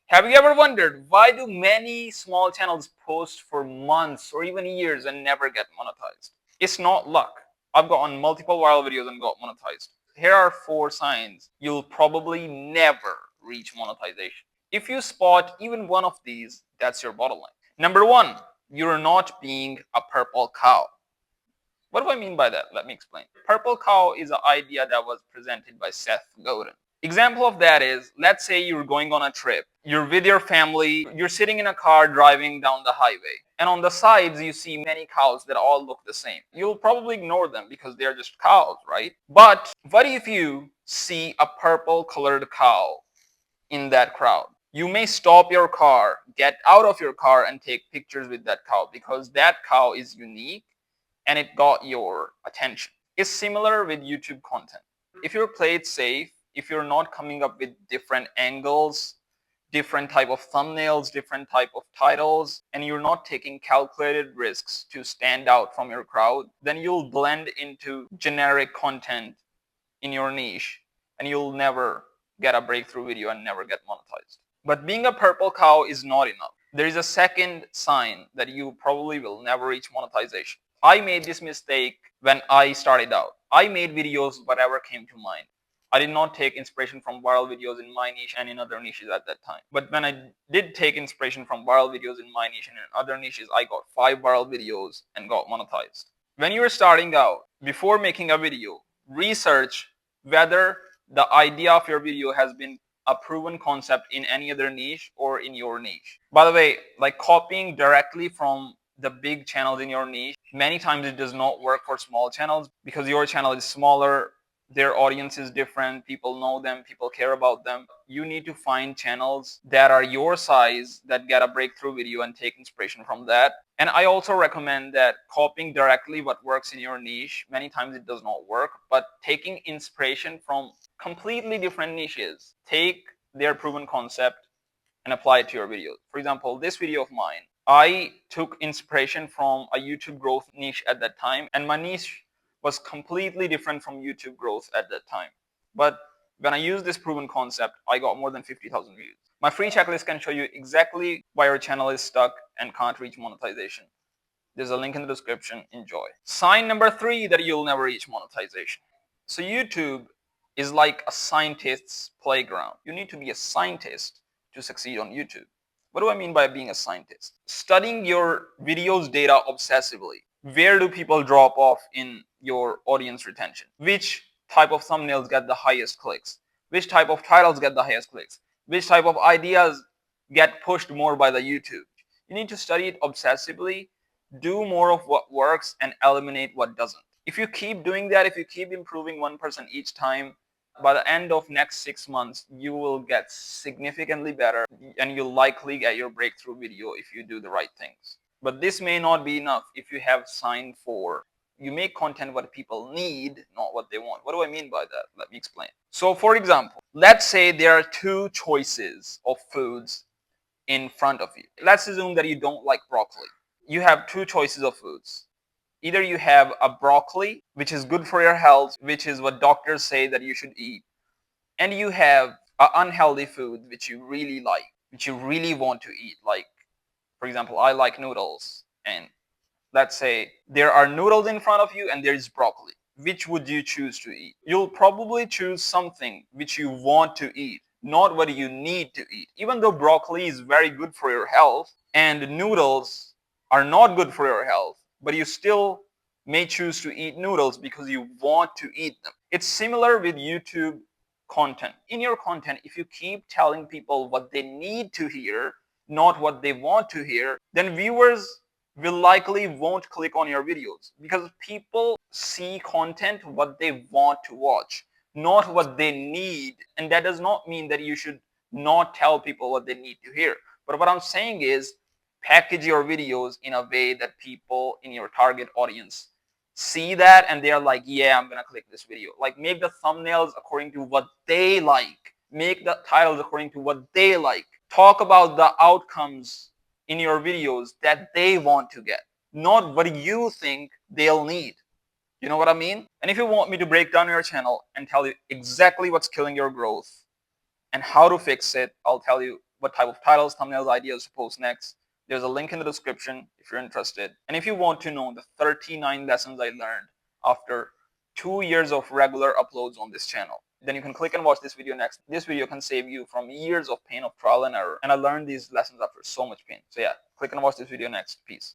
Have you ever wondered why do many small channels post for months or even years and never get monetized? It's not luck. I've gotten multiple viral videos and got monetized. Here are 4 signs you'll probably never reach monetization. If you spot even one of these, that's your bottleneck. Number 1, you're not being a purple cow. What do I mean by that? Let me explain. Purple cow is an idea that was presented by Seth Godin. Example of that is, let's say you're going on a trip, you're with your family, you're sitting in a car driving down the highway, and on the sides you see many cows that all look the same. You'll probably ignore them because they're just cows, right? But what if you see a purple colored cow in that crowd? You may stop your car, get out of your car, and take pictures with that cow because that cow is unique and it got your attention. It's similar with YouTube content. If you play it safe, if you're not coming up with different angles, different type of thumbnails, different type of titles, and you're not taking calculated risks to stand out from your crowd, then you'll blend into generic content in your niche and you'll never get a breakthrough video and never get monetized. But being a purple cow is not enough. There is a second sign that you probably will never reach monetization. I made this mistake when I started out. I made videos whatever came to mind. I did not take inspiration from viral videos in my niche and in other niches at that time. But when I did take inspiration from viral videos in my niche and in other niches, I got 5 viral videos and got monetized. When you are starting out, before making a video, research whether the idea of your video has been a proven concept in any other niche or in your niche. By the way, like copying directly from the big channels in your niche, many times it does not work for small channels because your channel is smaller, their audience is different, people know them, people care about them. You need to find channels that are your size that get a breakthrough video and take inspiration from that. And I also recommend that copying directly what works in your niche, many times it does not work, but taking inspiration from completely different niches, take their proven concept and apply it to your videos. For example, this video of mine, I took inspiration from a YouTube growth niche at that time, and my niche was completely different from YouTube growth at that time. But when I used this proven concept, I got more than 50,000 views. My free checklist can show you exactly why your channel is stuck and can't reach monetization. There's a link in the description. Enjoy. Sign number 3 that you'll never reach monetization. So YouTube is like a scientist's playground. You need to be a scientist to succeed on YouTube. What do I mean by being a scientist? Studying your videos data obsessively. Where do people drop off in your audience retention? Which type of thumbnails get the highest clicks? Which type of titles get the highest clicks? Which type of ideas get pushed more by the YouTube? You need to study it obsessively, do more of what works and eliminate what doesn't. If you keep doing that, if you keep improving 1% each time, by the end of next 6 months, you will get significantly better and you'll likely get your breakthrough video if you do the right things. But this may not be enough if you have sign 4. You make content what people need, not what they want. What do I mean by that? Let me explain. So for example, let's say there are 2 choices of foods in front of you. Let's assume that you don't like broccoli. You have 2 choices of foods. Either you have a broccoli, which is good for your health, which is what doctors say that you should eat, and you have an unhealthy food which you really like, which you really want to eat. Like, for example, I like noodles, and let's say there are noodles in front of you and there is broccoli. Which would you choose to eat? You'll probably choose something which you want to eat, not what you need to eat. Even though broccoli is very good for your health and noodles are not good for your health, but you still may choose to eat noodles because you want to eat them. It's similar with YouTube content. In your content, if you keep telling people what they need to hear, not what they want to hear, then viewers will likely won't click on your videos because people see content what they want to watch, not what they need. And that does not mean that you should not tell people what they need to hear. But what I'm saying is package your videos in a way that people in your target audience see that and they're like, yeah, I'm gonna click this video. Like, make the thumbnails according to what they like, make the titles according to what they like, talk about the outcomes in your videos that they want to get, not what you think they'll need. You know what I mean? And if you want me to break down your channel and tell you exactly what's killing your growth and how to fix it, I'll tell you what type of titles, thumbnails, ideas to post next. There's a link in the description if you're interested. And if you want to know the 39 lessons I learned after 2 years of regular uploads on this channel, then you can click and watch this video next. This video can save you from years of pain of trial and error. And I learned these lessons after so much pain. So yeah, click and watch this video next. Peace.